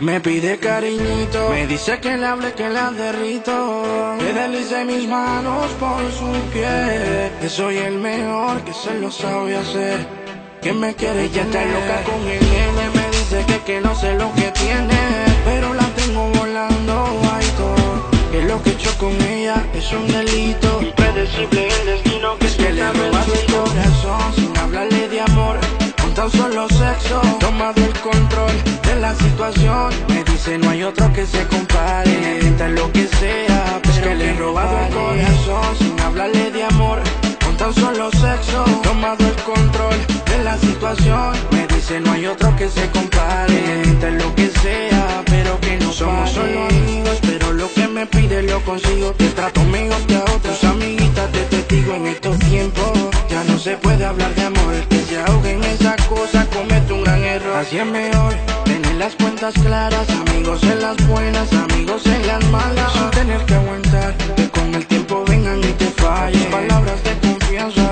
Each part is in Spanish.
Me pide cariñito, me dice que le hable, que la derrito, que deslice mis manos por su piel, que soy el mejor, que se lo sabe hacer, que me quiere. Ella está loca con el nene, me dice que no sé lo que tiene, pero la tengo volando alto, que lo que he hecho con ella es un delito. Impredecible el destino, que es que le roba su corazón sin hablarle de amor, con tan solo sexo, tomado el control de la situación. Me dice no hay otro que se compare, necesita lo que sea, pues que le he robado el corazón sin hablarle de amor, con tan solo sexo, tomado el control de la situación. Me dice no hay otro que se compare, necesita lo que sea, pero que no somos solo amigos, pero lo que me pide lo consigo. Te trato mejor que a otras amiguitas de testigo. En estos tiempos ya no se puede hablar de amor, el que se ahogue en esa cosa comete un gran error. Así es mejor tener las cuentas claras, amigos en las buenas, amigos en las malas, sin tener que aguantar que con el tiempo vengan y te fallen. Palabras de confianza,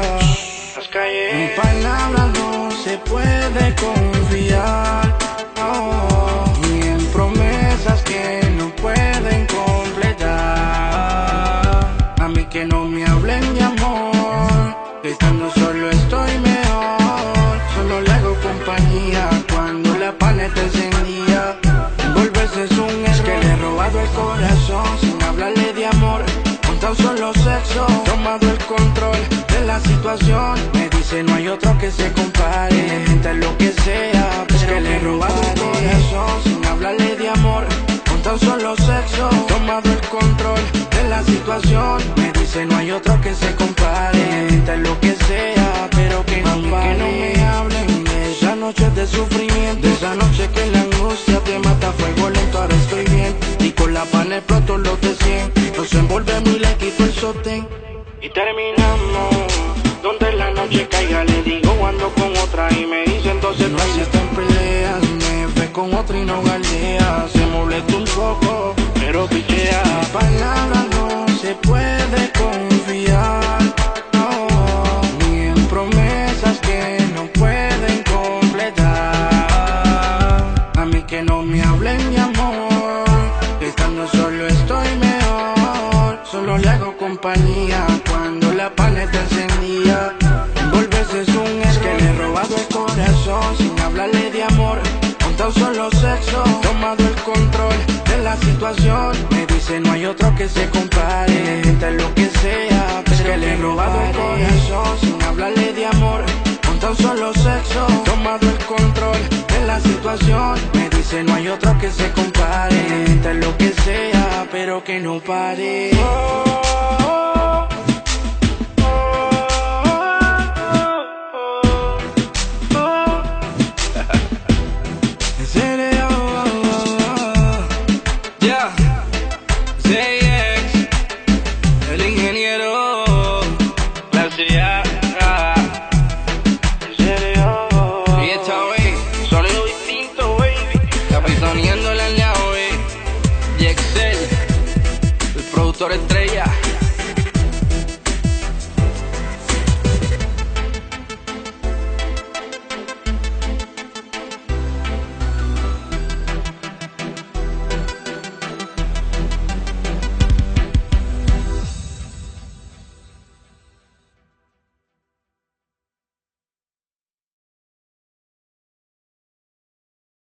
las calles. En palabras no se puede confiar, oh, ni en promesas que no pueden completar. A mí que no me hablen de amor, que estando solo estoy mejor. Solo le hago compañía cuando la paleta encendía. Envolverse es un error, que le he robado el corazón sin hablarle de amor, con tan solo sexo, tomado el control de la situación. Me dice no hay otro que se compare, necesita lo que sea, pues que le he robado el corazón sin hablarle de amor, con tan solo sexo, tomado el control de la situación. Me dice no hay otro que se compare, necesita lo que sea, pero que no pare. Que no me hablen de esa noche de sufrimiento, de esa noche que la angustia te mata a fuego lento. Ahora estoy bien y con la pana pronto lo te siento. Nos envolvemos y le quito el sostén y terminamos donde la noche caiga. Le digo ando con otra y me dice entonces no existen peleas. Me fue con otra y no galdea, se molesta un poco pero pichea. En palabras no se puede confiar, oh, ni en promesas que no pueden completar. A mí que no me hablen de amor, que estando solo estoy mejor. Solo le hago compañía cuando la paleta encendía. Envolverse es un error, que le he robado el corazón sin hablarle de amor, con tan solo sexo, tomado el control de la situación. Me dice no hay otro que se compare, necesita lo que sea, pues que le he robado el corazón sin hablarle de amor, con tan solo sexo, tomado el control de la situación. Me dice no hay otro que se compare, necesita lo que sea, pero que no pare. Oh,